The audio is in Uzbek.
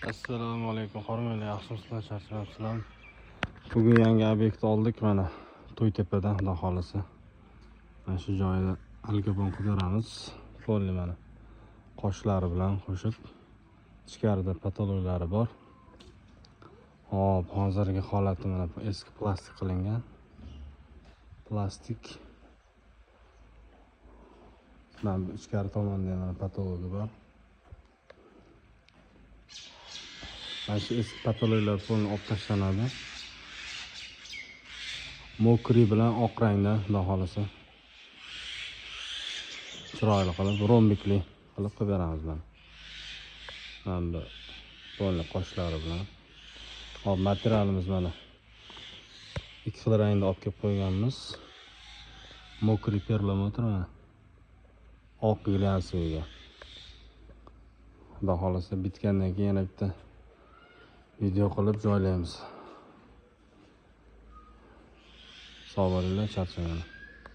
Assalomu alaykum, hurmatli yaxshimisizlar, charchabsizlar. Bugun yangi obyekt oldik mana To'ytepadan, xudo xolisa. Mana shu joyda algabon qidiramiz. Polli mana qoshlari bilan qo'shib, ichkarida patologiyalari bor. Hop, hozirgi holati mana eski plastik qilingan. Plastik. Mana ichkari tomonda mana patologiya bor. Mana shu eski patologiyalar polni olib tashlanadi. Mokri bilan oq rangda, xudo xolisa. Chiroyli qilib, rombikli qilib beramiz mana. Mana polni qoshlari bilan. Hop, materialimiz mana. Ikki xil rangda olib kelib qo'yganmiz. Mokri perlamotor mana. Oq glyansiyaga. Xudo xolisa bitgandan keyin yana bitta video qilib joylaymiz. Sog' bo'linglar, charchamayman.